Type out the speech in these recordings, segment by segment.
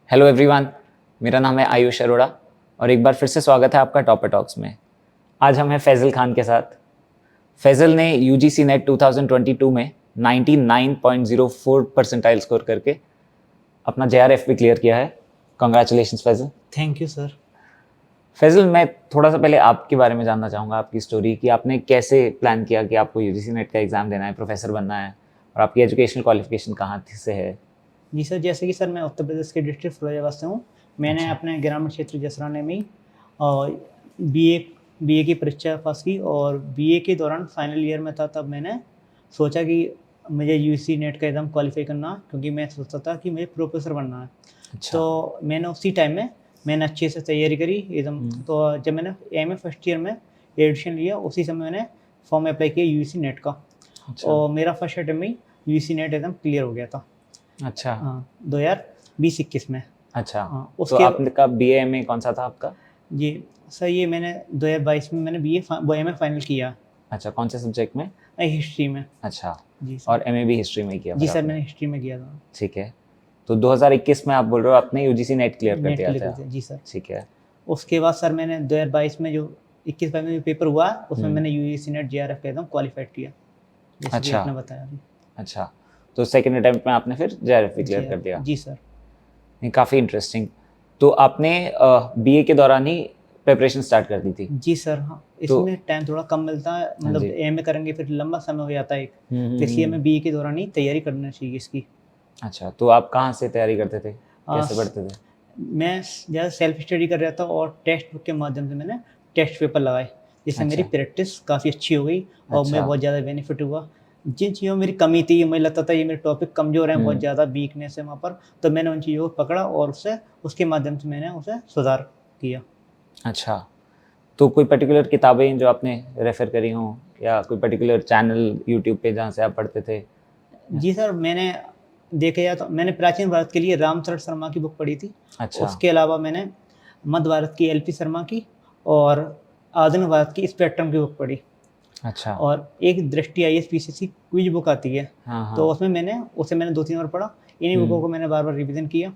Hello everyone, मेरा नाम है आयुष अरोड़ा और एक बार फिर से स्वागत है आपका टॉपर टॉक्स में। आज हम हैं फैज़ल खान के साथ। फैज़ल ने यूजीसी नेट 2022 में 99.04 परसेंटाइल स्कोर करके अपना जेआरएफ भी क्लियर किया है। Congratulations Faisal. Thank you sir. Faisal, मैं थोड़ा सा पहले आपके बारे में जानना चाहूँगा, आपकी स्टोरी कि आपने कैसे प्लान किया कि आपको यूजीसी नेट का एग्ज़ाम देना है, प्रोफेसर बनना है, और आपकी एजुकेशनल क्वालिफिकेशन कहाँ से है? जी सर, जैसे कि सर मैं उत्तर प्रदेश के डिस्ट्रिक्ट फिरोजाबाद से हूँ। मैंने अच्छा। अपने ग्रामीण क्षेत्र जसराने में ही बीए की परीक्षा पास की और बीए के दौरान फाइनल ईयर में था, तब मैंने सोचा कि मुझे यूजीसी नेट का एग्ज़ाम क्वालिफाई करना है, क्योंकि मैं सोचता था कि मुझे प्रोफेसर बनना है। अच्छा। तो मैंने उसी टाइम में मैंने अच्छे से तैयारी करी एकदम। तो जब मैंने एमए फर्स्ट ईयर में एडमिशन लिया, उसी समय मैंने फॉर्म अप्लाई किया यूजीसी नेट का। अच्छा। और मेरा फर्स्ट अटेम्प्ट में यूजीसी नेट एकदम क्लियर हो गया था। अच्छा। हाँ, 2020-21 में। अच्छा। हाँ, तो उसके आपका बीए में कौन सा था आपका? जी सर, ये मैंने 2022 में मैंने एमए फाइनल किया अच्छा, कौन से सब्जेक्ट में? हिस्ट्री में। अच्छा। जी सर। और एमए भी हिस्ट्री में ही किया जी फिर सर, आपने? मैंने हिस्ट्री में किया था। ठीक है। तो 2021 में आप बोल रहे हो आपने यूजीसी नेट क्लियर कर नेट दिया क्लियर था? किया था। जी सर। ठीक है। उसके बाद सर मैंने 2022 में जो 21-22 में जो पेपर हुआ, उसमें हम्म। मैंने यूजीसी नेट जेआरएफ का एकदम क्वालिफाइड किया, जैसे कि अच्छा। आपने बताया अभी। अच्छा, तो सेकंड अटेम्प्ट में आपने फिर जेआरएफ भी क्लियर कर दिया? जी सर। नहीं, काफ़ी इंटरेस्टिंग। तो आपने बीए के दौरान ही प्रिपरेशन स्टार्ट कर दी थी? जी सर। हाँ, तो इसमें टाइम थोड़ा कम मिलता है, हाँ मतलब जी। एमए करेंगे फिर लंबा समय हो जाता है एक। हम्म, तो इसलिए हमें बीए के दौरान ही तैयारी करना चाहिए इसकी। अच्छा, तो आप कहाँ से तैयारी करते थे, कैसे पढ़ते थे? मैं ज़्यादा सेल्फ स्टडी कर रहा था और टेक्स्ट बुक के माध्यम से मैंने टेस्ट पेपर लगाए, जिससे मेरी अच्छा। प्रैक्टिस काफ़ी अच्छी हो गई और मैं अच्छा। बहुत ज़्यादा बेनिफिट हुआ। जिन चीज़ों में मेरी कमी थी, मुझे लगता था ये मेरे टॉपिक कमज़ोर हैं, बहुत ज़्यादा वीकनेस है वहाँ पर, तो मैंने उन चीज़ों को पकड़ा और उसके माध्यम से मैंने उसे सुधार किया। अच्छा, तो कोई पर्टिकुलर किताबें जो आपने रेफ़र करी हों या कोई पर्टिकुलर चैनल यूट्यूब पे जहाँ से आप पढ़ते थे? जी सर, मैंने देखा जाए तो मैंने प्राचीन भारत के लिए रामचरण शर्मा की बुक पढ़ी थी। अच्छा। उसके अलावा मैंने मध्य भारत की एलपी शर्मा की और आधुनिक भारत की स्पेक्ट्रम की बुक पढ़ी। अच्छा। और एक दृष्टि आईएएस पीसीसी क्विज बुक आती है, हाँ, हाँ। तो उसे मैंने 2-3 बार पढ़ा। इन्हीं बुकों को मैंने बार-बार रिवीजन किया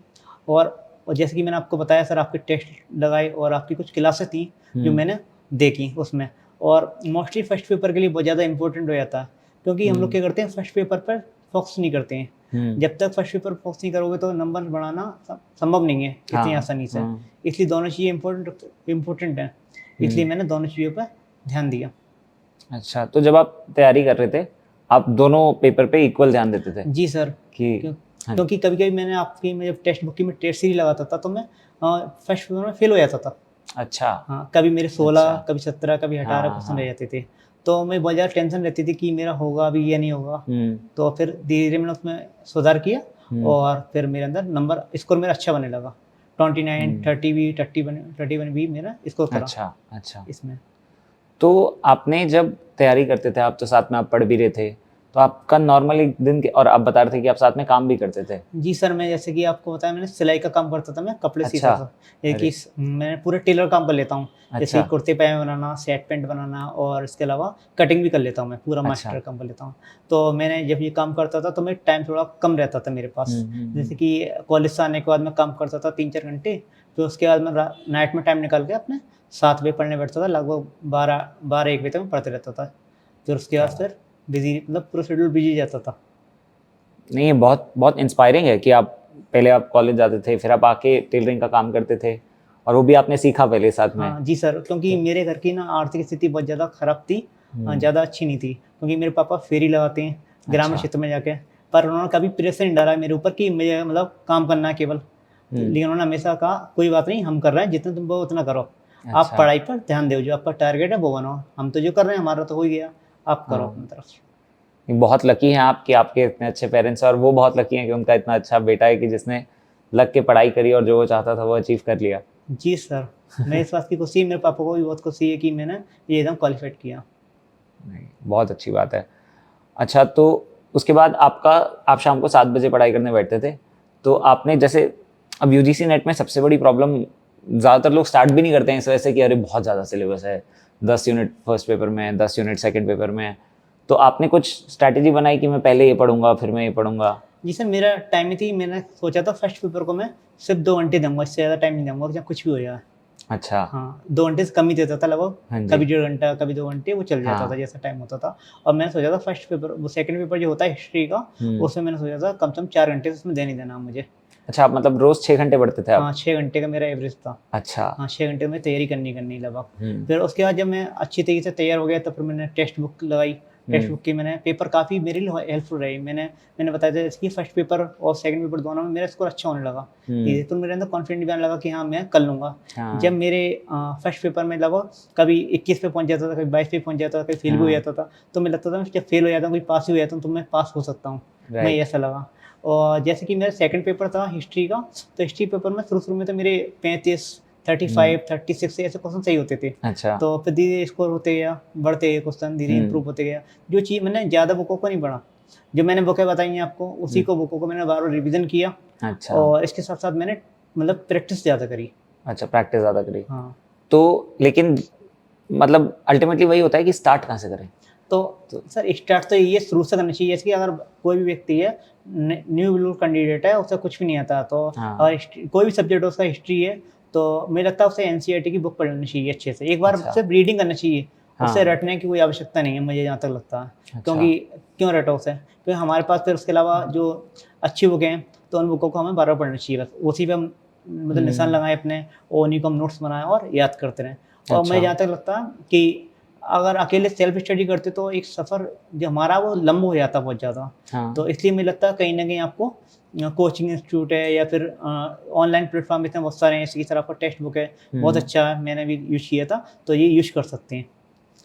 और जैसे कि मैंने आपको बताया सर, आपके टेस्ट लगाए और आपकी कुछ क्लासेस थी जो मैंने देखी उसमें। और मोस्टली फर्स्ट पेपर के लिए बहुत ज़्यादा इंपॉर्टेंट हो जाता है, क्योंकि हम लोग क्या करते हैं, फर्स्ट पेपर पर फोकस नहीं करते हैं। जब तक फर्स्ट पेपर फोकस नहीं करोगे तो नंबर बढ़ाना संभव नहीं है इतनी आसानी से। इसलिए दोनों चीज़ें इम्पोर्टेंट हैं, इसलिए मैंने दोनों चीज़ों पर ध्यान दिया। अच्छा, तो जब आप तैयारी कर रहे थे, आप दोनों पेपर पे इक्वल ध्यान देते थे? जी सर। कि हाँ। क्योंकि कभी-कभी मैं जब टेक्स्ट बुक की मैं टेस्ट सीरीज़ लगाता था, तो मैं फर्स्ट पेपर में फेल हो जाता था। अच्छा। हाँ, कभी मेरे 16, अच्छा। कभी 17, कभी 18 हाँ, क्वेश्चन हाँ। रह जाते थे। तो मैं बहुत ज़्यादा टेंशन रहती थी कि मेरा होगा भी या नहीं होगा। तो फिर धीरे-धीरे मैंने उसमें सुधार किया और फिर मेरे अंदर स्कोर मेरा अच्छा बनने लगा। 29, 30 भी 31 भी मेरा स्कोर करा अच्छा। अच्छा। इसमें। तो आपने जब तैयारी करते थे, आप तो साथ में आप पढ़ भी रहे थे, तो आपका नॉर्मल एक दिन के, और आप बता रहे थे कि आप साथ में काम भी करते थे? जी सर, मैं जैसे कि आपको बताया, मैंने सिलाई का काम करता था, मैं कपड़े अच्छा। सीता था। एक अरे! ही मैं पूरे टेलर काम कर लेता हूँ। जैसे अच्छा। कि कुर्ते पैजामे बनाना, सेट पैंट बनाना और इसके अलावा कटिंग भी कर लेता हूँ, मैं पूरा अच्छा। मास्टर काम कर लेता हूँ। तो मैंने जब ये काम करता था तो मैं टाइम थोड़ा कम रहता था मेरे पास। जैसे कि कॉलेज से आने के बाद मैं काम करता था 3-4 घंटे, फिर उसके बाद मैं नाइट में टाइम निकाल के अपने 7 बजे पढ़ने बैठता था, लगभग 12-1 बजे तक मैं पढ़ते रहता था। फिर उसके बाद फिर मतलब पूरा शेड्यूल बिज़ी जाता था। नहीं, ये बहुत बहुत इंस्पायरिंग है कि आप कॉलेज जाते थे, फिर आप आके टेलरिंग का काम करते थे और वो भी आपने सीखा पहले साथ में। हाँ जी सर, क्योंकि मेरे घर की ना आर्थिक स्थिति बहुत ज़्यादा खराब थी, ज़्यादा अच्छी नहीं थी, क्योंकि मेरे पापा फेरी लगाते हैं ग्रामीण अच्छा। क्षेत्र में जाके। पर उन्होंने कभी प्रेशर नहीं डाला मेरे ऊपर कि मुझे मतलब काम करना है केवल। लेकिन उन्होंने हमेशा कहा, कोई बात नहीं, हम कर रहे हैं, जितना तुम पारो उतना करो। आप अच्छा। पढ़ाई पर ध्यान दो, जो आपका टारगेट है वो बनाओ। हम तो जो कर रहे हैं हमारा तो हो ही गया, आप करो अपनी तरफ से। बहुत लकी हैं आप कि आपके इतने अच्छे पेरेंट्स हैं, और वो बहुत लकी हैं कि उनका इतना अच्छा बेटा है कि जिसने लग के पढ़ाई करी और जो वो चाहता था वो अचीव कर लिया। जी सर, मैं इस बात की खुशी है, मेरे पापा को भी बहुत खुशी है कि मैंने ये एकदम क्वालिफाइड किया। नहीं, बहुत अच्छी बात है। अच्छा, तो उसके बाद आप शाम को 7 बजे पढ़ाई करने बैठते थे, तो आपने जैसे अब यूजीसी नेट में सबसे बड़ी प्रॉब्लम, ज़्यादातर लोग स्टार्ट भी नहीं करते हैं इस वजह से कि अरे बहुत ज़्यादा सिलेबस है, 10 यूनिट फर्स्ट पेपर में, 10 यूनिट सेकंड पेपर में। तो आपने कुछ स्ट्रैटेजी बनाई कि मैं पहले ये पढ़ूंगा फिर मैं ये पढ़ूंगा? जी सर, मेरा टाइम थी, मैंने सोचा था फर्स्ट पेपर को मैं सिर्फ 2 घंटे दूँगा, इससे ज़्यादा टाइम नहीं दूँगा चाहे कुछ भी हो जाए। अच्छा। हाँ, 2 घंटे से कम ही देता था लगभग, हाँ जी। कभी 1.5 घंटा, कभी 2 घंटे, वो चल जाता था हाँ। जैसा टाइम होता था। और मैंने सोचा था फर्स्ट पेपर, वो सेकंड पेपर जो होता है हिस्ट्री का, हुँ। उसमें मैंने सोचा था कम से कम 4 घंटे तो उसमें देना ही देना है मुझे। अच्छा, आप मतलब रोज़ 6 घंटे पढ़ते थे आप? हाँ, 6 घंटे का मेरा एवरेज था। अच्छा। हाँ, 6 घंटे में तैयारी करनी लगभग। हुँ। फिर उसके बाद जब मैं अच्छी तरीके से तैयार हो गया, तो फिर मैंने टेक्स्ट बुक लगाई। टेक्स्ट बुक की मैंने पेपर काफ़ी मेरे लिए हेल्पफुल रही। मैंने बताया था इसकी फर्स्ट पेपर और सेकंड पेपर दोनों में मेरा स्कोर अच्छा होने लगा। हुँ। धीरे तो मेरे अंदर कॉन्फिडेंट भी आने लगा कि हाँ, मैं कर लूँगा। हाँ। जब मेरे फर्स्ट पेपर में लगभग कभी 21 पे पहुँच जाता था, कभी 22 पे पहुँच जाता था, कभी फेल भी हो हाँ। जाता था, तो मुझे लगता था जब फेल हो जाता हूँ, कभी पास भी हो जाता हूँ, तो मैं पास हो सकता हूँ। मुझे राइट। ऐसा लगा। और जैसे कि मेरा सेकंड पेपर था हिस्ट्री का, तो हिस्ट्री पेपर में शुरू-शुरू में तो मेरे 35, 35, 36 ऐसे क्वेश्चन सही होते थे। अच्छा। तो फिर धीरे स्कोर होते गया, बढ़ते गए क्वेश्चन, धीरे हुँ। इम्प्रूव होते गया। जो चीज़ मैंने ज़्यादा बुकों को नहीं पढ़ा, जो मैंने बुकें बताई हैं आपको, उसी हुँ। को बुकों को मैंने बार-बार रिवीजन किया। अच्छा। और इसके साथ-साथ मैंने मतलब प्रैक्टिस ज़्यादा करी। अच्छा, प्रैक्टिस ज़्यादा करी। हाँ, तो लेकिन मतलब अल्टीमेटली वही होता है कि स्टार्ट कहाँ से करें? तो सर स्टार्ट तो यही है, शुरू से करना चाहिए। जैसे कि अगर कोई भी व्यक्ति है, न्यू बिल्कुल कैंडिडेट है, उसे कुछ भी नहीं आता, तो हाँ। कोई भी सब्जेक्ट हो, उसका हिस्ट्री है, तो मुझे लगता है उसे एनसीईआरटी की बुक पढ़ लेनी चाहिए अच्छे से। एक बार अच्छा। सिर्फ रीडिंग करना चाहिए, हाँ। उसे रटने की कोई आवश्यकता नहीं है, मुझे जहाँ तक लगता है। अच्छा। क्योंकि क्यों रटो उसे? क्योंकि हमारे पास फिर उसके अलावा जो अच्छी बुकें हैं, तो उन बुकों को हमें बार-बार पढ़ना चाहिए, बस उसी पे हम मतलब निशान हुँ। लगाएँ अपने, और उन्हीं को हम नोट्स बनाएँ और याद करते रहें। और मुझे अच्छा। जहाँ तक लगता है कि अगर अकेले सेल्फ स्टडी करते, तो एक सफ़र जो हमारा वो लंबा हो जाता बहुत ज़्यादा। हाँ। तो इसलिए मुझे लगता है कहीं न कहीं आपको कोचिंग इंस्टीट्यूट है, या फिर ऑनलाइन प्लेटफ़ॉर्म इतने बहुत सारे हैं, इसी की तरह आपका टेक्स्ट बुक है, बहुत हुँ। अच्छा है, मैंने भी यूज़ किया था, तो ये यूज़ कर सकते हैं।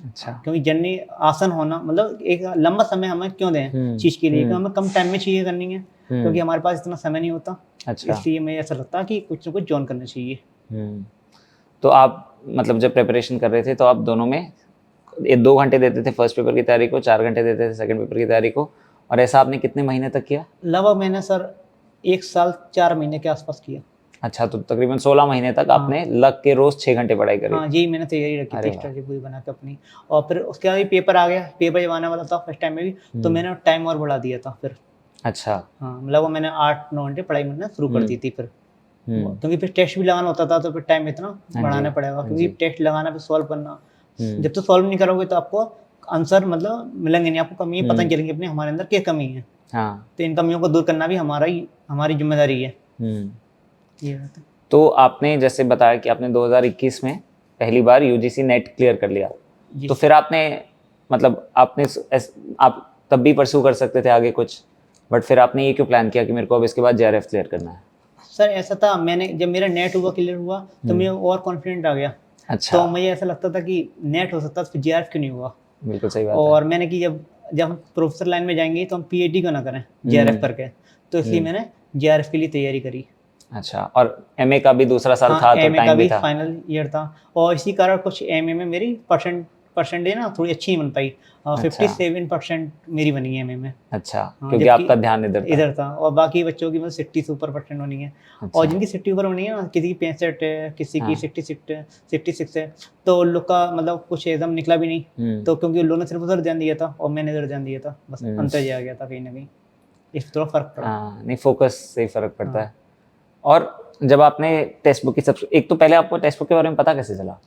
अच्छा। क्योंकि जर्नी आसान होना मतलब एक लंबा समय हमें क्यों दें हुँ। चीज़ के लिए, क्योंकि हुँ। हमें कम टाइम में चीज़ें करनी है, क्योंकि हुँ। हमारे पास इतना समय नहीं होता। अच्छा। इसलिए मुझे ऐसा लगता है कि कुछ न कुछ जॉइन करना चाहिए। हुँ। तो आप मतलब जब प्रिपरेशन कर रहे थे तो आप दोनों में ये 2 घंटे देते थे फर्स्ट पेपर की तैयारी को, 4 घंटे देते थे सेकंड पेपर की तैयारी को, और ऐसा आपने कितने महीने तक किया? लगभग मैंने सर 1 साल 4 महीने के आस-पास किया। अच्छा, तो तकरीबन 16 महीने तक हाँ। आपने लग के रोज़ 6 घंटे पढ़ाई करी हाँ, थी। यही मैंने तैयारी रखी अरे थी वाह! स्ट्रेटजी पूरी बना के अपनी। और फिर उसके बाद ये पेपर आ गया, पेपर जब आने वाला था फर्स्ट टाइम में भी, तो हुँ। मैंने टाइम और बढ़ा दिया था फिर। अच्छा। हाँ, मतलब वो मैंने 8-9 घंटे पढ़ाई करना शुरू कर हुँ। दी थी फिर। वो हुँ। क्योंकि फिर टेस्ट भी लगाना होता था, तो फिर टाइम इतना हाँ जी। बढ़ाना पड़ेगा, हाँ क्योंकि जी। टेस्ट लगाना फिर सॉल्व करना। हुँ। जब तक सॉल्व नहीं करोगे, तो आपको आंसर मतलब मिलेंगे नहीं, आपको कमियाँ पता नहीं हुँ। चलेंगी अपनी, हमारे अंदर क्या कमी है। हाँ। तो इन कमियों को दूर करना भी हमारी ज़िम्मेदारी है। हुँ। ये बात है। तो आपने जैसे बताया कि आपने 2021 में पहली बार यूजीसी नेट क्लियर कर लिया। जी। तो फिर आपने मतलब आप तब भी परस्यू कर सकते थे आगे कुछ, बट फिर आपने ये क्यों प्लान किया कि मेरे को अब इसके बाद जेआरएफ क्लियर करना है? सर ऐसा था, मैंने जब मेरा नेट हुआ क्लियर हुआ, तो हुँ। मैं और कॉन्फिडेंट आ गया। अच्छा। तो मुझे ऐसा लगता था कि नेट हो सकता है, फिर जेआरएफ क्यों नहीं हुआ? बिल्कुल सही बात है। और मैंने कि जब जब हम प्रोफ़ेसर लाइन में जाएँगे, तो हम पीएचडी क्यों ना करें जेआरएफ हुँ। करके? तो इसलिए हुँ। मैंने जेआरएफ के लिए तैयारी करी। अच्छा, और एमए का भी दूसरा साल हाँ, था तो एमए का टाइम भी भी था। फाइनल ईयर था, और इसी कारण कुछ एमए में मेरी परसेंटेज ना थोड़ी अच्छी नहीं बन पाई। अच्छा। 57% मेरी बनी है एमए में। अच्छा, हाँ, क्योंकि जबकि आपका ध्यान इधर था। इधर था, और बाकी बच्चों की मतलब 60 से ऊपर परसेंट बनी है। और अच्छा। जिनकी 60 ऊपर बनी है ना, किसी की 65 है, किसी की हाँ। 66 है, तो उन लोग का मतलब कुछ एकदम निकला भी नहीं। हुँ। तो क्योंकि उन लोगों ने सिर्फ उधर ध्यान दिया था, और मैंने इधर ध्यान दिया था, बस हुँ। अंतर ये आ गया था कहीं न कहीं। इस थोड़ा फ़र्क पड़ा। हाँ, नहीं फ़ोकस से ही फ़र्क पड़ता हाँ। है। और जब आपने टेक्स्ट बुक की सबसे एक तो पहले आपको टेक्स्ट बुक के बारे में पता कैसे चला?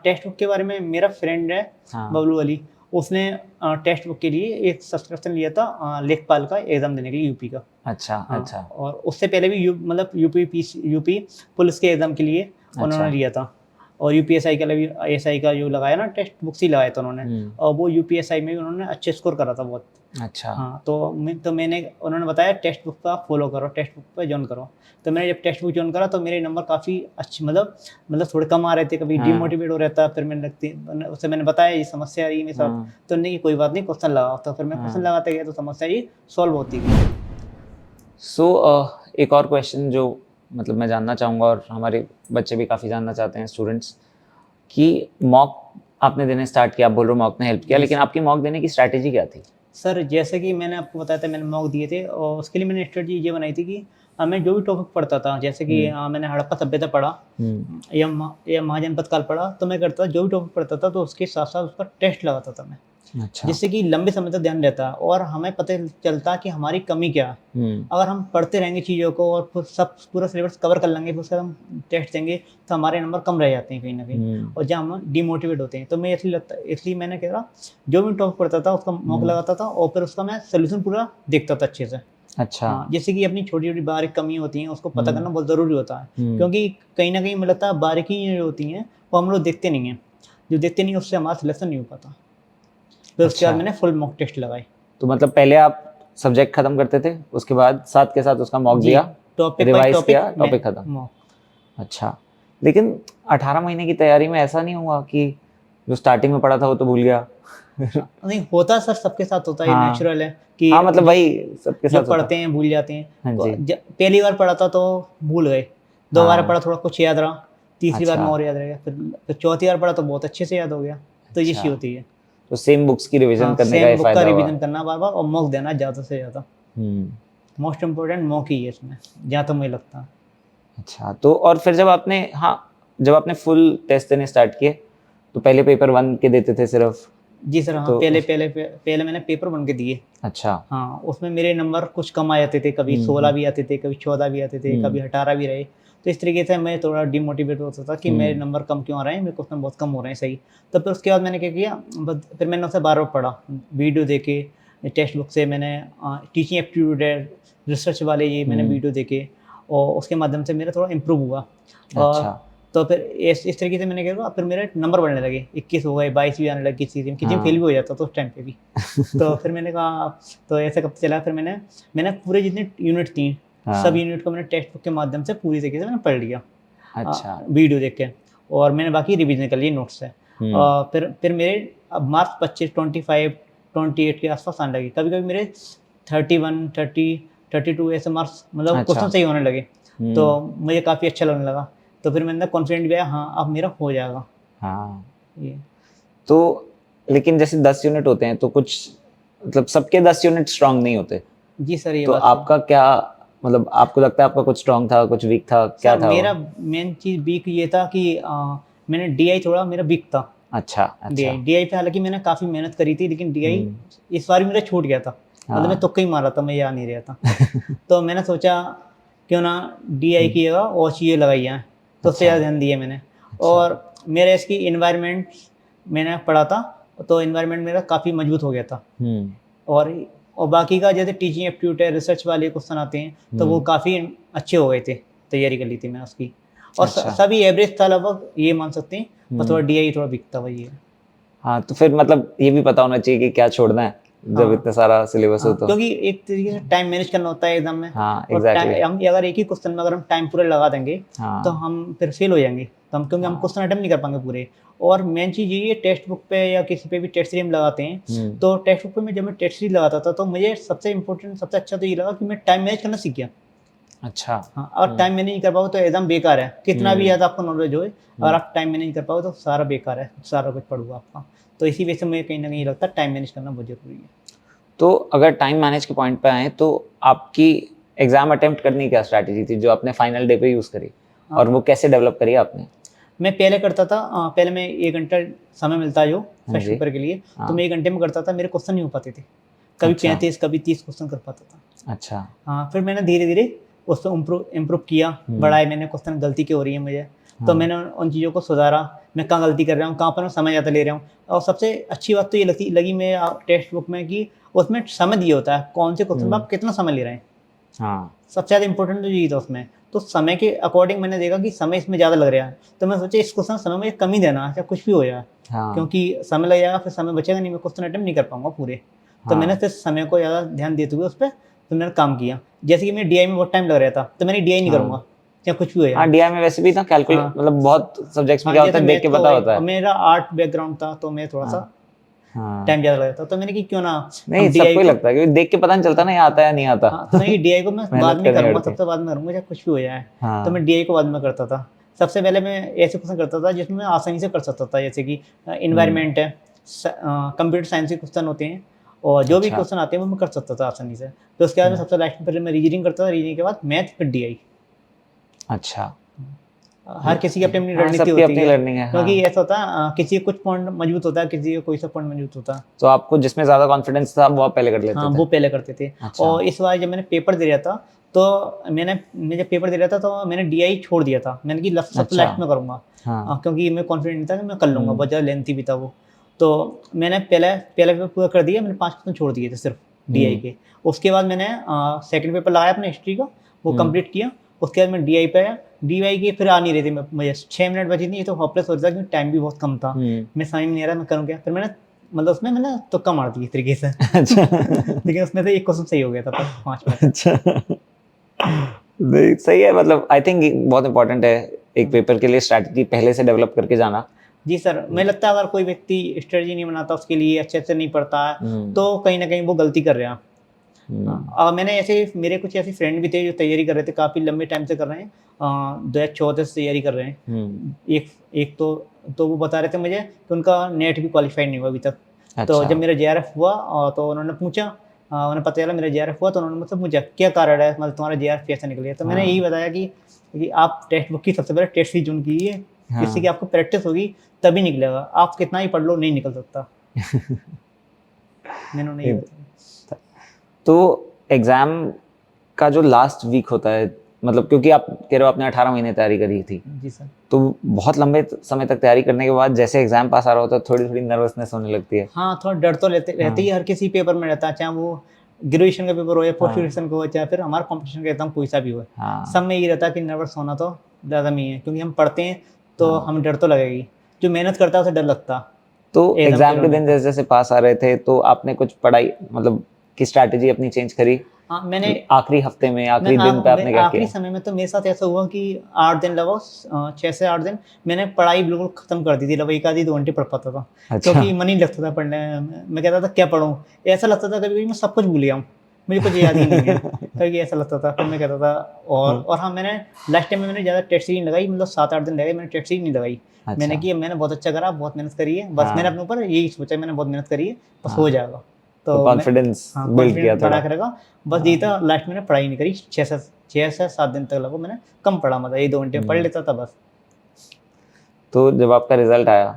टेक्स्ट बुक के बारे में मेरा फ्रेंड है हाँ। बबलू अली, उसने टेक्स्ट बुक के लिए एक सब्सक्रिप्शन लिया था लेखपाल का एग्ज़ाम देने के लिए यूपी का। अच्छा, हाँ, अच्छा, और उससे पहले भी मतलब यूपी पुलिस के एग्ज़ाम के लिए अच्छा। उन्होंने लिया था। और यूपीएसआई का भी एसआई का जो लगाया ना, टेक्स्ट बुक्स ही लगाए थे उन्होंने। हुँ। और वो यूपीएसआई में भी उन्होंने अच्छे स्कोर करा था बहुत। अच्छा। हाँ, तो मैंने उन्होंने बताया टेक्स्ट बुक का फ़ॉलो करो, टेक्स्ट बुक पे जॉइन करो। तो मैंने जब टेक्स्ट बुक जॉइन करा, तो मेरे नंबर काफ़ी अच्छे मतलब थोड़े कम आ रहे थे, कभी हाँ। डिमोटिवेट हो रहा था। फिर उससे मैंने बताया ये समस्या आ रही है मेरे साथ। हाँ। तो नहीं, कोई बात नहीं, क्वेश्चन लगाओ। तो फिर मैं क्वेश्चन हाँ। लगाते गया, तो समस्या ये सॉल्व होती गई। एक और क्वेश्चन जो मतलब मैं जानना चाहूँगा, और हमारे बच्चे भी काफ़ी जानना चाहते हैं, स्टूडेंट्स, कि मॉक आपने देने स्टार्ट किया, आप बोल रहे हो मॉक ने हेल्प किया, जी लेकिन सर। आपकी मॉक देने की स्ट्रैटेजी क्या थी? सर, जैसे कि मैंने आपको बताया था, मैंने मॉक दिए थे, और उसके लिए मैंने स्ट्रेटजी ये बनाई थी कि मैं जो भी टॉपिक पढ़ता था, जैसे कि हुँ। मैंने हड़प्पा सभ्यता पढ़ा, हुँ। या महाजनपद काल पढ़ा, तो मैं करता था जो भी टॉपिक पढ़ता था, तो उसके साथ-साथ उसका टेस्ट लगाता था मैं। अच्छा। जिससे कि लंबे समय तक ध्यान रहता है और हमें पता चलता है कि हमारी कमी क्या है। अगर हम पढ़ते रहेंगे चीज़ों को और फिर सब पूरा सिलेबस कवर कर लेंगे, फिर उसके बाद हम टेस्ट देंगे तो हमारे नंबर कम रह जाते हैं कहीं न कहीं, और जहाँ हम डिमोटिवेट होते हैं। तो मैं इसलिए मैंने क्या करा, जो भी टॉपिक पढ़ता था उसका मॉक लगाता था और फिर उसका मैं सॉल्यूशन पूरा देखता था अच्छे से। अच्छा। हाँ, जैसे कि अपनी छोटी-छोटी बारीक कमी होती हैं उसको पता करना बहुत ज़रूरी होता है। क्योंकि कहीं न कहीं मुझे लगता है बारीकी जो होती हैं वो हम लोग देखते नहीं हैं। जो देखते नहीं हैं उससे हमारा सिलेक्शन नहीं हो पाता। फिर उसके बाद अच्छा। मैंने फुल मॉक टेस्ट लगाए। तो मतलब पहले आप सब्जेक्ट खत्म करते थे, उसके बाद साथ के साथ उसका मॉक जी, दिया, टॉपिक बाय रिवाइज किया, टॉपिक मैं टॉपिक खत्म। मॉक। अच्छा, लेकिन 18 महीने की तैयारी में ऐसा नहीं हुआ कि जो स्टार्टिंग में पढ़ा था वो तो भूल गया? नहीं होता सर, सबके साथ होता है, ये हाँ। नेचुरल है कि हाँ, मतलब जो वही सबके जो साथ होता पढ़ते हैं भूल जाते हैं। हाँ तो जी। पहली बार पढ़ा था तो भूल गए, 2 बार हाँ। पढ़ा थोड़ा कुछ याद रहा, तीसरी बार में अच्छा। और याद रह गया, फिर चौथी बार पढ़ा तो बहुत अच्छे से याद हो गया। तो ये चीज़ अच्छा, होती है। तो सेम बुक्स की रिवीजन हाँ, करने का ये सेम बुक का फायदा हुआ। रिवीजन करना बार-बार और मॉक देना ज़्यादा से ज़्यादा। हम्म। मोस्ट इम्पोर्टेंट मॉक ही है इसमें, जहाँ तक मुझे लगता है। अच्छा, तो और फिर जब आपने जब आपने फुल टेस्ट देने स्टार्ट किए तो पहले पेपर 1 के देते थे सिर्फ? जी सर, हाँ, तो पहले मैंने पेपर 1 के दिए। अच्छा। हाँ, उसमें मेरे नंबर कुछ कम आ जाते थे, कभी 16 भी आते थे, कभी 14 भी आते थे, कभी 18 भी रहे। तो इस तरीके से मैं थोड़ा डिमोटिवेट होता था कि मेरे नंबर कम क्यों आ रहे हैं, मेरे क्वेश्चन बहुत कम हो रहे हैं सही। तो फिर उसके बाद मैंने क्या किया, फिर मैंने उसे बार-बार पढ़ा, वीडियो देखे, टेक्स्ट बुक से मैंने टीचिंग एप्टीट्यूड है, रिसर्च वाले ये मैंने वीडियो देखे और उसके माध्यम से मेरा थोड़ा इम्प्रूव हुआ। अच्छा। तो फिर इस तरीके से मैंने क्या करा, फिर मेरे नंबर बढ़ने लगे, 21 हो गए, 22 भी आने लगे किसी में फेल भी हो जाता था उस टाइम पे भी। तो फिर मैंने कहा, तो ऐसे कब चला, फिर मैंने पूरे जितने यूनिट थी, सब हाँ। यूनिट को मैंने टेक्स्ट बुक के माध्यम से पूरी तरीके से मैंने पढ़ लिया, अच्छा। वीडियो देख के, और मैंने बाकी रिवीजन कर लिए नोट्स से। फिर मेरे अब मार्क्स 25, 25, 28 के आसपास आने लगे। कभी-कभी मेरे 31, 30, 32 ऐसे मार्क्स, मतलब अच्छा। क्वेश्चन सही होने लगे। तो मुझे काफ़ी अच्छा लगने लगा। तो फिर मैंने कॉन्फिडेंट भी आया, हाँ, अब मेरा हो जाएगा हाँ, ये। तो लेकिन जैसे 10 यूनिट होते हैं तो कुछ मतलब सबके 10 यूनिट स्ट्रांग नहीं होते। जी सर, ये तो बात सही। आपका क्या, मतलब आपको लगता है आपका कुछ स्ट्रांग था, कुछ वीक था, क्या सर था वो? मेरा मेन चीज़ वीक ये था कि मैंने डीआई थोड़ा मेरा वीक था। अच्छा। अच्छा। डीआई पे हालाँकि मैंने काफ़ी मेहनत करी थी, लेकिन डीआई इस बार भी मेरा छूट गया था। मतलब मैं हाँ। तुक्का ही मार रहा था, मुझे याद नहीं रहा था। तो मैंने सोचा क्यों ना डीआई की जगह और चीज़ें लगाई जाएँ, तो उससे अच्छा। ज़्यादा ध्यान दिया मैंने। अच्छा। और मेरा इसकी एनवायरनमेंट मैंने पढ़ा था, तो एनवायरनमेंट मेरा काफ़ी मजबूत हो गया था। और बाकी का जैसे टीचिंग एप्टीट्यूड है, रिसर्च वाले क्वेश्चन आते हैं, तो वो काफ़ी अच्छे हो गए थे, तैयारी कर ली थी मैंने उसकी। और अच्छा। सभी एवरेज था लगभग, ये मान सकते हैं, और थोड़ा डीआई थोड़ा वीक था, वही है। हाँ, तो फिर मतलब ये भी पता होना चाहिए कि क्या छोड़ना है जब हाँ। इतना सारा सिलेबस हो हाँ, तो। क्योंकि एक तरीके से टाइम मैनेज करना होता है एग्ज़ाम में। हाँ, और एग्जैक्टली। हम अगर एक ही क्वेश्चन में अगर हम टाइम पूरा लगा देंगे, तो हाँ। हम फिर फेल हो जाएँगे। तो हम, क्योंकि हम हाँ। क्वेश्चन अटेम्प्ट नहीं कर पाएँगे पूरे। और मेन चीज़ ये है, टेक्स्ट बुक पे या किसी पे भी टेस्ट सीरीज़ हम लगाते हैं, तो टेक्स्ट बुक पे मैं जब मैं टेस्ट सीरीज़ लगाता था, तो मुझे सबसे इम्पोर्टेंट, सबसे अच्छा तो ये लगा कि मैं टाइम मैनेज करना सीख गया। अच्छा। हाँ, और टाइम मैनेज नहीं कर पाओगे तो एग्ज़ाम बेकार है। कितना भी ज़्यादा आपको नॉलेज होए, अगर आप टाइम मैनेज नहीं कर पाओगे तो सारा बेकार है, सारा कुछ पढ़ूँगा आपका। तो इसी वजह से मुझे कहीं न कहीं लगता है टाइम मैनेज करना बहुत ज़रूरी है। तो अगर टाइम मैनेज के पॉइंट पे आए तो आपकी एग्जाम अटेम्प्ट करने की क्या स्ट्रैटेजी थी जो आपने फाइनल डे पे यूज करी, और वो कैसे डेवलप करी आपने? मैं पहले करता था, पहले मैं 1 घंटा समय मिलता है जो हाँ फर्स्ट जी। पेपर के लिए, हाँ। तो मैं 1 घंटे में करता था, मेरे क्वेश्चन नहीं हो पाते थे। कभी अच्छा। 35, कभी 30 क्वेश्चन कर पाता था। अच्छा। हाँ, फिर मैंने धीरे-धीरे उसको इम्प्रूव किया, बढ़ाए मैंने, क्वेश्चन गलती क्यों हो रही है मुझे, तो मैंने उन चीज़ों को सुधारा, मैं कहाँ गलती कर रहा हूँ, कहाँ पर मैं समय ज़्यादा ले रहा हूँ। और सबसे अच्छी बात तो ये लगी मैं टेक्स्ट बुक में कि उसमें समय दिया होता है, कौन से क्वेश्चन में आप कितना समय ले रहे हैं। हाँ। सबसे ज़्यादा इम्पोर्टेंट तो यही था उसमें। तो समय के अकॉर्डिंग मैंने देखा कि समय इसमें ज़्यादा लग रहा है, तो मैं सोचा इस क्वेश्चन समय में कम ही देना है, चाहे कुछ भी हो जाए। हाँ। क्योंकि समय लग जाएगा, फिर समय बचेगा नहीं, मैं क्वेश्चन अटेम्प्ट नहीं कर पाऊँगा पूरे। तो मैंने फिर समय को ज़्यादा ध्यान देते हुए उस पे फिर मैंने काम किया। जैसे कि मेरे डीआई में बहुत टाइम लग रहा था, तो मैंने डीआई नहीं करूँगा, चाहे कुछ भी हो हाँ, जाए। डीआई में वैसे भी ना कैलकुलेट, हाँ। मतलब बहुत सब्जेक्ट्स में हाँ, क्या होता जैसे है देख के मैथ तो पता भाई, होता और है। मेरा आर्ट बैकग्राउंड था, तो मैं थोड़ा-सा हाँ। टाइम ज़्यादा लग जाता। तो मैंने कि क्यों ना नहीं, हम सबको डीआई ही को, लगता है क्योंकि देख के पता नहीं चलता ना ये आता है या नहीं आता। हाँ, तो मैं ये डीआई को मैं बाद मेहनत में करनी करूँगा, पड़ती है। सबसे बाद में करूँगा, चाहे कुछ भी हो जाए। तो मैं हाँ। डीआई को बाद में करता था। सबसे पहले मैं ऐसे क्वेश्चन करता था जिसमें मैं आसानी से कर सकता था, जैसे कि एनवायरनमेंट है, कंप्यूटर साइंस के क्वेश्चन होते हैं, और जो भी अच्छा। क्वेश्चन आते हैं वो मैं कर सकता था आसानी से। तो उसके बाद मैं सबसे लास्ट में पहले मैं रीजनिंग करता था, रीजनिंग के बाद मैथ, फिर डीआई। अच्छा। हर किसी की अपनी अपनी हाँ, रणनीति सबकी होती अपनी है, लर्निंग है, क्योंकि हाँ। ऐसा होता है किसी का कुछ पॉइंट मजबूत होता है, किसी का कोई सा पॉइंट मजबूत होता है। तो आपको जिसमें ज़्यादा कॉन्फिडेंस था वो आप पहले कर लेते हाँ, थे? वो पहले करते थे। अच्छा। और इस बार जब मैंने पेपर दे रहा था, तो मैं जब पेपर दे रहा था तो मैंने डीआई छोड़ दिया था। मैंने कि सबसे अच्छा। लास्ट में करूँगा। हाँ। क्योंकि मैं कॉन्फिडेंट नहीं था कि मैं कर लूँगा, हुँ। बहुत ज़्यादा लेंथी भी था वो। तो मैंने पहला पेपर पूरा कर दिया, मैंने 5 क्वेश्चन छोड़ दिए थे सिर्फ डीआई हुँ। के। उसके बाद मैंने सेकंड पेपर लगाया अपने हिस्ट्री का, वो हुँ। कंप्लीट किया। उसके बाद मैं डीआई पे आया, डीआई की फिर आ नहीं रही थी, मुझे 6 मिनट बची थी, ये तो होपलेस हो रहा था क्योंकि टाइम भी बहुत कम था। हुँ। मैं समझ में नहीं आ रहा मैं करूँ क्या? फिर मैंने मतलब उसमें मैंने तुक्का मार दी एक तरीके से। अच्छा। लेकिन उसमें से 1 क्वेश्चन सही हो गया था 5 में से। अच्छा। नहीं, सही है, मतलब आई थिंक बहुत इम्पोर्टेंट है एक पेपर के लिए स्ट्रैटेजी पहले से डेवलप करके जाना। जी सर, मुझे लगता है अगर कोई व्यक्ति स्ट्रेटजी नहीं बनाता, उसके लिए अच्छे से नहीं पढ़ता है, हुँ। तो कहीं न कहीं वो गलती कर रहा है। हुँ। मैंने ऐसे मेरे कुछ ऐसे फ्रेंड भी थे जो तैयारी कर रहे थे, काफ़ी लंबे टाइम से कर रहे हैं। 2014 से तैयारी कर रहे हैं। हुँ। एक एक तो वो बता रहे थे मुझे कि उनका नेट भी क्वालीफाई नहीं हुआ अभी तक। तो अच्छा। जब मेरा जेआरएफ हुआ तो उन्होंने पूछा, उन्हें पता चला मेरा जेआरएफ हुआ, तो उन्होंने मुझसे पूछा क्या कारण है, मतलब तुम्हारा जेआरएफ कैसे निकल गया? तो मैंने हाँ। यही बताया कि आप टेक्स्ट बुक की सबसे पहले टेस्ट सीरीज चुन कीजिए, जिससे कि हाँ। आपको प्रैक्टिस होगी तभी निकलेगा। आप कितना ही पढ़ लो नहीं निकल सकता। मैंने उन्हें यही बताया। तो एग्ज़ाम का जो लास्ट वीक होता है, मतलब क्योंकि आप कह रहे हो आपने 18 महीने तैयारी करी थी, जी सर। तो बहुत लंबे समय तक तैयारी करने के बाद जैसे एग्ज़ाम पास आ रहा होता है, थोड़ी-थोड़ी नर्वसनेस होने लगती है। हाँ, थोड़ा डर तो रहते ही हर किसी पेपर में रहता है, चाहे वो ग्रेजुएशन का पेपर हो या पोस्ट हाँ। ग्रेजुएशन का हो, चाहे फिर हमारा कॉम्पिटिशन का एग्ज़ाम कोई सा भी हो। हाँ। सब में ये रहता है कि नर्वस होना तो लाज़मी है, क्योंकि हम पढ़ते हैं तो हाँ। हमें डर तो लगेगी। जो मेहनत करता है उसे डर लगता। तो एग्ज़ाम एग्ज़ाम फेल के होने दिन का। जैसे-जैसे पास आ रहे थे, तो आपने कुछ पढ़ाई मतलब की स्ट्रैटेजी अपनी चेंज करी? हाँ, मैंने आखिरी हफ्ते में, आखिरी दिन पे आपने क्या आखिरी किया? समय में तो मेरे साथ ऐसा हुआ कि 8 दिन लगभग 6 से 8 दिन मैंने पढ़ाई बिल्कुल खत्म कर दी थी। लगभग 1 आधी 2 घंटे पढ़ पाता था, अच्छा। क्योंकि मन ही नहीं लगता था पढ़ने में। मैं कहता था क्या पढूँ? ऐसा लगता था कभी-कभी मैं सब कुछ भूल गया हूँ, मुझे कुछ याद ही नहीं है। कभी ऐसा लगता था, फिर मैं कहता था और हाँ, मैंने लास्ट टाइम में मैंने ज़्यादा टेस्ट सीरीज़ नहीं लगाई, मतलब 7-8 दिन लगे मैंने टेस्ट सीरीज़ नहीं लगाई। मैंने अच्छा। कि मैंने बहुत अच्छा करा, बहुत मेहनत करी है, बस मैंने हाँ। अपने ऊपर यही सोचा मैंने बहुत मेहनत करी है, बस हो हाँ। जाएगा। तो तो मैं कॉन्फिडेंस हाँ, बिल्ड किया कॉन्फिडेंस थोड़ा। बढ़ा के रखा। बस यही हाँ। था, लास्ट में मैंने पढ़ाई नहीं करी, 6 से 7 दिन तक लगभग मैंने कम पढ़ा, मतलब 1-2 घंटे पढ़ हुँ। लेता था बस। तो जब आपका रिज़ल्ट आया,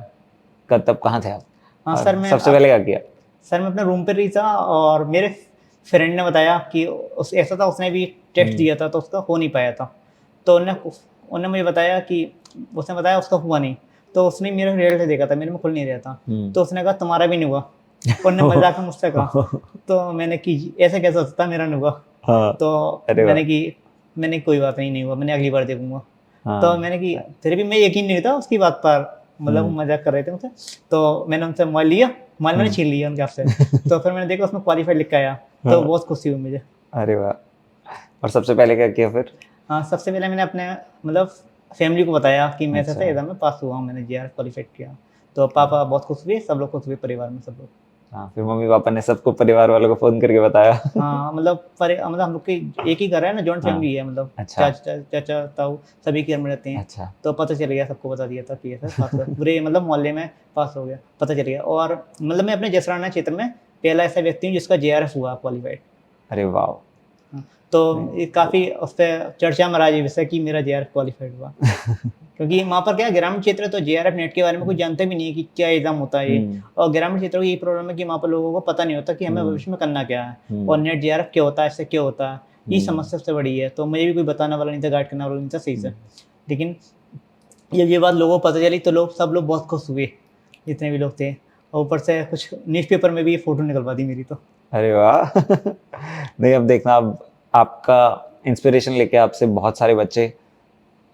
तब कहाँ थे आप? हाँ, और सर सबसे पहले क्या किया? मैं अपने रूम पे ही था, और मेरे फ्रेंड ने बताया कि उस ऐसा था, उसने भी टेस्ट हुँ। दिया था तो उसका हो नहीं पाया था। तो उन्होंने मुझे बताया कि उसने बताया उसका हुआ नहीं। तो उसने मेरा रिजल्ट देखा था, मेरे में खुल नहीं रहा था। हुँ। तो उसने कहा तुम्हारा भी नहीं हुआ। उन्होंने मज़ाक में मुझसे कहा। तो मैंने कि ऐसे कैसे हो सकता है मेरा नहीं हुआ? हाँ। तो अरे वाह! मैंने कोई बात नहीं हुआ, मैंने अगली बार देखूँगा। तो हाँ। मैंने कि फिर भी मैं यकीन नहीं था उसकी बात पर, मतलब वो हुँ। मज़ाक कर रहे थे मुझसे। तो मैंने उनसे मोबाइल लिया, मोबाइल मैंने हुँ। छीन लिया उनके हाथ से। तो फिर मैंने देखा उसमें क्वालीफाइड लिख के आया, तो हाँ। बहुत खुशी हुई मुझे। अरे वाह! और सबसे पहले क्या किया फिर? हाँ, सबसे पहले मैंने अपने मतलब फैमिली को बताया कि मैं ऐसे-ऐसे अच्छा। एग्ज़ाम में पास हुआ हूँ, मैंने जेआरएफ क्वालीफाइड किया। तो पापा बहुत खुश हुए, सब लोग खुश हुए, परिवार में सब लोग। हाँ, फिर मम्मी-पापा ने सबको परिवार वालों को फ़ोन करके बताया? हाँ, मतलब हम लोग की एक ही घर है ना, जॉइंट हाँ। फैमिली है, मतलब अच्छा। चाचा, ताऊ सभी के घर में रहते हैं। अच्छा। तो पता चल गया, सबको बता दिया था कि ऐसा पास हुआ। पूरे मतलब मोहल्ले में पास हो गया, पता चल गया। और मतलब मैं अपने जसराना क्षेत्र में पहला ऐसा व्यक्ति हूँ जिसका जेआरएफ हुआ क्वालीफाइड। अरे वाह! हाँ, तो ये नहीं। काफ़ी उस पे चर्चा में रहा ये विषय कि मेरा जेआरएफ क्वालीफाइड हुआ। क्योंकि वहाँ पर क्या है, ग्रामीण क्षेत्र है, तो जेआरएफ नेट के बारे में कुछ जानते भी नहीं है कि क्या एग्ज़ाम होता है ये। हुँ। और ग्रामीण क्षेत्रों की यही प्रॉब्लम है कि वहाँ पर लोगों को पता नहीं होता कि हमें हुँ। भविष्य में करना क्या है, और हुँ। नेट जेआरएफ क्या होता है, इससे क्या होता है, ये हुँ। समस्या सबसे बड़ी है। तो मुझे भी कोई बताने वाला नहीं था, गाइड करने वाला नहीं था सही से। हुँ। लेकिन जब ये बात लोगों को पता चली तो सब लोग बहुत खुश हुए, जितने भी लोग थे। और ऊपर से कुछ न्यूज़पेपर में भी ये फ़ोटो निकलवा दी मेरी तो। अरे वाह! नहीं, अब देखना, अब आपका इंस्पिरेशन लेके आपसे बहुत सारे बच्चे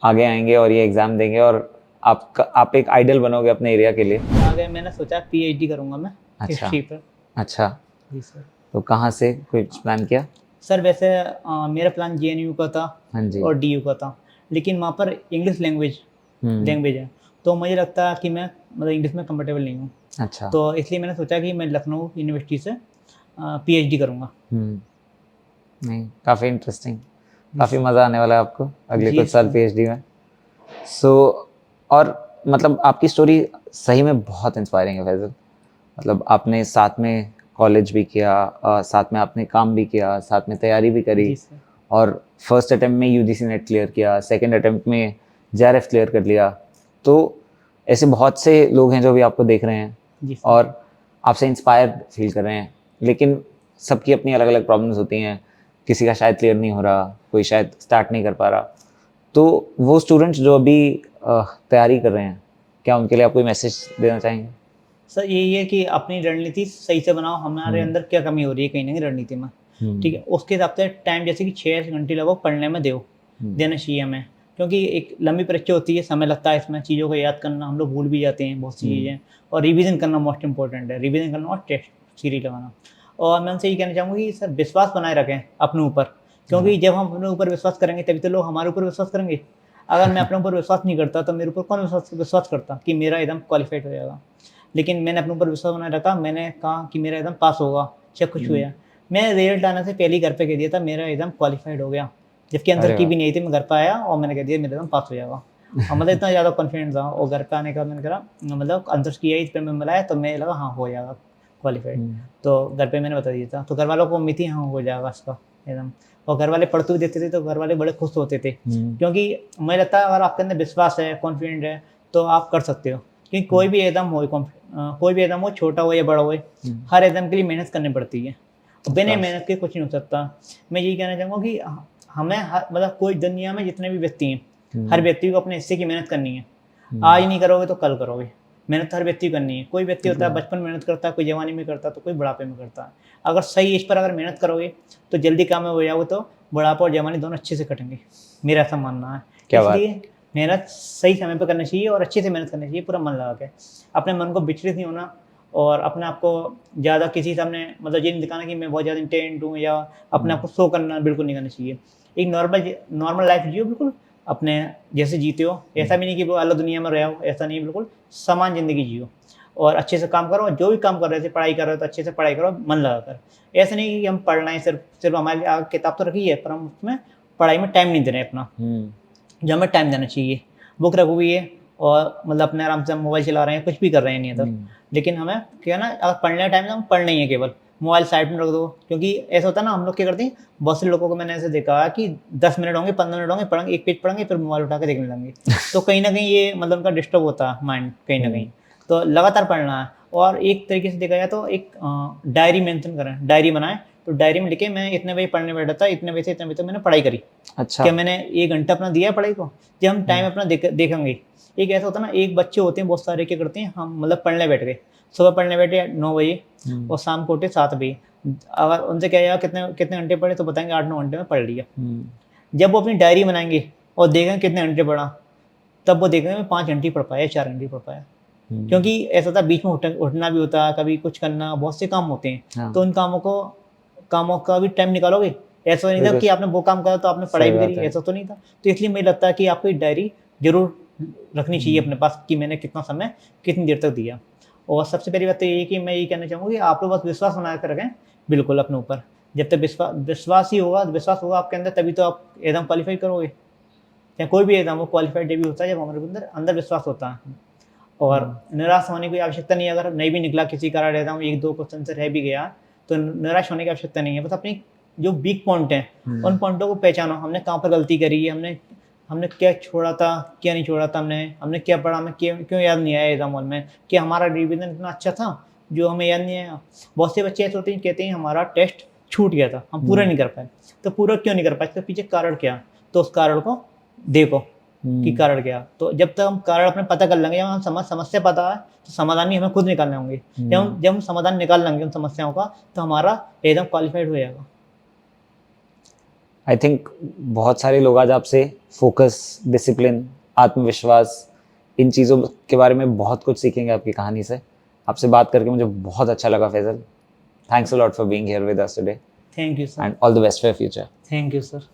आगे आएँगे और ये एग्ज़ाम देंगे और आप एक आइडल बनोगे अपने एरिया के लिए। आगे मैंने सोचा पीएचडी करूँगा मैं अच्छा। हिस्ट्री पर। अच्छा। जी सर। तो कहाँ से कुछ प्लान किया? सर वैसे मेरा प्लान जेएनयू का था हाँ जी। और डीयू का था, लेकिन वहाँ पर इंग्लिश लैंग्वेज हुँ। है, तो मुझे लगता है कि मैं मतलब इंग्लिश में कंफर्टेबल नहीं हूँ। अच्छा। तो इसलिए मैंने सोचा कि मैं लखनऊ यूनिवर्सिटी से पीएचडी करूँगा। हुँ। नहीं, काफ़ी इंटरेस्टिंग, जी काफ़ी सर। मज़ा आने वाला है आपको अगले जी कुछ साल सर। पीएचडी में। सो और मतलब आपकी स्टोरी सही में बहुत इंस्पायरिंग है फैज़ल। मतलब आपने साथ में कॉलेज भी किया, साथ में आपने काम भी किया, साथ में तैयारी भी करी जी सर। और फर्स्ट अटेम्प्ट में यूजीसी नेट क्लियर किया, सेकंड अटेम्प्ट में JRF क्लियर कर लिया। तो ऐसे बहुत से लोग हैं जो भी आपको देख रहे हैं जी सर। और आपसे इंस्पायर फील कर रहे हैं, लेकिन सबकी अपनी अलग अलग प्रॉब्लम्स होती हैं। किसी का शायद क्लियर नहीं हो रहा, कोई शायद स्टार्ट नहीं कर पा रहा। तो वो स्टूडेंट्स जो अभी तैयारी कर रहे हैं, क्या उनके लिए आप कोई मैसेज देना चाहेंगे? सर यही है कि अपनी रणनीति सही से बनाओ, हमारे अंदर क्या कमी हो रही है कहीं ना कहीं रणनीति में, ठीक है, उसके हिसाब से टाइम जैसे कि 6 घंटे लगभग पढ़ने में देना चाहिए हमें, क्योंकि एक लंबी परीक्षा होती है, समय लगता है इसमें, चीज़ों को याद करना, हम लोग भूल भी जाते हैं बहुत सी चीज़ें, और रिवीजन करना मोस्ट इंपॉर्टेंट है, रिवीजन करना और टेस्ट सीरीज लगाना। और मैं उनसे ये कहना चाहूँगा कि सर विश्वास बनाए रखें अपने ऊपर, क्योंकि जब हम अपने ऊपर विश्वास करेंगे तभी तो लोग हमारे ऊपर विश्वास करेंगे। अगर मैं अपने ऊपर विश्वास नहीं करता तो मेरे ऊपर कौन विश्वास करता कि मेरा एकदम क्वालिफाइड हो जाएगा। लेकिन मैंने अपने ऊपर विश्वास बनाए रखा, मैंने कहा कि मेरा एकदम पास होगा, चाहे कुछ हुआ। मैं रिजल्ट आने से पहले ही घर पे कह दिया था मेरा एकदम क्वालिफाइड हो गया, जबकि अंदर की भी नहीं थी। मैं घर पे आया और मैंने कह दिया मेरा एकदम पास हो जाएगा, और मतलब इतना ज़्यादा कॉन्फिडेंस था। और घर पे आने के बाद मैंने कहा मतलब अंदर किया इस पर मैं मिलाया तो मैं लगा हाँ हो जाएगा क्वालिफाइड। तो घर पे मैंने बता दिया था, तो घर वालों को उम्मीद थी हाँ हो जाएगा इसका एकदम। और घर वाले पढ़ते हुए देते थे तो घर वाले बड़े खुश होते थे, क्योंकि मुझे लगता है अगर आपके अंदर विश्वास है, कॉन्फिडेंट है, तो आप कर सकते हो। क्योंकि कोई भी एग्जाम हो, छोटा हो या बड़ा हो, हर एग्जाम के लिए मेहनत करनी पड़ती है, बिना मेहनत के कुछ नहीं हो सकता। मैं यही कहना चाहूँगा कि हमें मतलब कोई दुनिया में जितने भी व्यक्ति हैं, हर व्यक्ति को अपने हिस्से की मेहनत करनी है। आज नहीं करोगे तो कल करोगे, मेहनत हर व्यक्ति करनी है। कोई व्यक्ति होता है बचपन में मेहनत करता है, कोई जवानी में करता है, तो कोई बुढ़ापे में करता है। अगर सही एज पर अगर मेहनत करोगे तो जल्दी कामयाब हो जाओगे, तो बुढ़ापा और जवानी दोनों अच्छे से कटेंगे, मेरा ऐसा मानना है। इसलिए मेहनत सही समय पर करनी चाहिए और अच्छे से मेहनत करनी चाहिए, पूरा मन लगा के। अपने मन को विचलित नहीं होना, और अपने आप को ज़्यादा किसी सामने मतलब ये नहीं दिखाना कि मैं बहुत ज़्यादा इंटेलिजेंट हूँ, या अपने आप को शो करना बिल्कुल नहीं करना चाहिए। एक नॉर्मल लाइफ जियो, बिल्कुल अपने जैसे जीते हो। ऐसा भी नहीं कि वो अलग दुनिया में रहे हो, ऐसा नहीं, बिल्कुल समान ज़िंदगी जियो और अच्छे से काम करो। जो भी काम कर रहे थे, पढ़ाई कर रहे हो तो अच्छे से पढ़ाई करो मन लगा कर। ऐसा नहीं कि हम पढ़ रहे हैं, सिर्फ हमारे आगे किताब तो रखी है पर हम उसमें पढ़ाई में टाइम नहीं दे रहे हैं अपना, जो हमें टाइम देना चाहिए। बुक रखी हुई है और मतलब अपने आराम से हम मोबाइल चला रहे हैं, कुछ भी कर रहे हैं नहीं है तो, लेकिन हमें क्या ना, अगर पढ़ने का टाइम है हम पढ़ना ही है, केवल मोबाइल साइड में रख दो। क्योंकि ऐसा होता है ना, हम लोग क्या करते हैं, बहुत से लोगों को मैंने ऐसे देखा है कि 10 मिनट होंगे, 15 मिनट होंगे, पढ़ेंगे, एक पेज पढ़ेंगे, फिर मोबाइल उठा के देखने लगेंगे। तो कहीं ना कहीं ये मतलब उनका डिस्टर्ब होता है माइंड कहीं ना कहीं। तो लगातार पढ़ना है। और एक तरीके से देखा जाए तो एक डायरी मेंशन करें, डायरी बनाएं, तो डायरी में लिखे मैं इतने बजे पढ़ने बैठा था, इतने बजे से इतने बजे तक मैंने पढ़ाई करी। अच्छा, क्या मैंने 1 घंटा अपना दिया पढ़ाई को? जब हम टाइम अपना देखेंगे। एक ऐसा होता है ना, एक बच्चे होते हैं बहुत सारे, क्या करते हैं, हम मतलब पढ़ने बैठ गए, सुबह पढ़ने बैठे 9 बजे और शाम को उठे 7 बजे। अगर उनसे कहेगा कितने घंटे पढ़े, तो बताएंगे 8-9 घंटे में पढ़ लिया। जब वो अपनी डायरी बनाएंगे और देखेंगे कितने घंटे पढ़ा, तब वो देखेंगे मैं 5 घंटे पढ़ पाया, 4 घंटे पढ़ पाया। क्योंकि ऐसा था बीच में उठना भी होता है, कभी कुछ करना, बहुत से काम होते हैं। तो उन कामों का भी टाइम निकालोगे। ऐसा नहीं था कि आपने वो काम करा तो आपने पढ़ाई भी करी, ऐसा तो नहीं था। तो इसलिए मुझे लगता है कि आपको एक डायरी जरूर रखनी चाहिए अपने पास कि मैंने कितना समय कितनी देर तक दिया। और सबसे पहली बात तो ये है कि मैं ये कहना चाहूँगा कि आप लोग बस विश्वास बना कर रखें बिल्कुल अपने ऊपर। जब तक विश्वास होगा आपके अंदर, तभी तो आप एग्जाम क्वालिफाई करोगे। चाहे कोई भी एग्जाम हो, क्वालिफाइड भी होता है जब हमारे अंदर विश्वास होता है। और निराश होने की आवश्यकता नहीं है। अगर नहीं भी निकला किसी कारण एग्जाम 1-2 क्वेश्चन से रह भी गया, तो निराश होने की आवश्यकता नहीं है। बस अपनी जो वीक पॉइंट हैं उन पॉइंटों को पहचानो, हमने कहाँ पर गलती करी है, हमने क्या छोड़ा था, क्या नहीं छोड़ा था, हमने क्या पढ़ा, हमें क्यों याद नहीं आया एग्जाम हॉल में, कि हमारा रिवीजन इतना अच्छा था जो हमें याद नहीं आया। बहुत से बच्चे ऐसे होते हैं, कहते हैं हमारा टेस्ट छूट गया था, हम पूरा नहीं कर पाए। तो पूरा क्यों नहीं कर पाए, इसके पीछे कारण क्या? तो उस कारण को देखो कि कारण क्या। तो जब तक हम कारण अपने पता कर लेंगे, जब हम समस्या पता है तो समाधान भी हमें खुद निकालने होंगे। जब हम समाधान निकाल लेंगे उन समस्याओं का, तो हमारा एकदम क्वालिफाइड हो जाएगा। आई थिंक बहुत सारे लोग आज आपसे फोकस, डिसिप्लिन, आत्मविश्वास, इन चीज़ों के बारे में बहुत कुछ सीखेंगे आपकी कहानी से। आपसे बात करके मुझे बहुत अच्छा लगा Faisal. Thanks a lot for being here with us today. Thank you sir, and all the best for future. Thank you sir.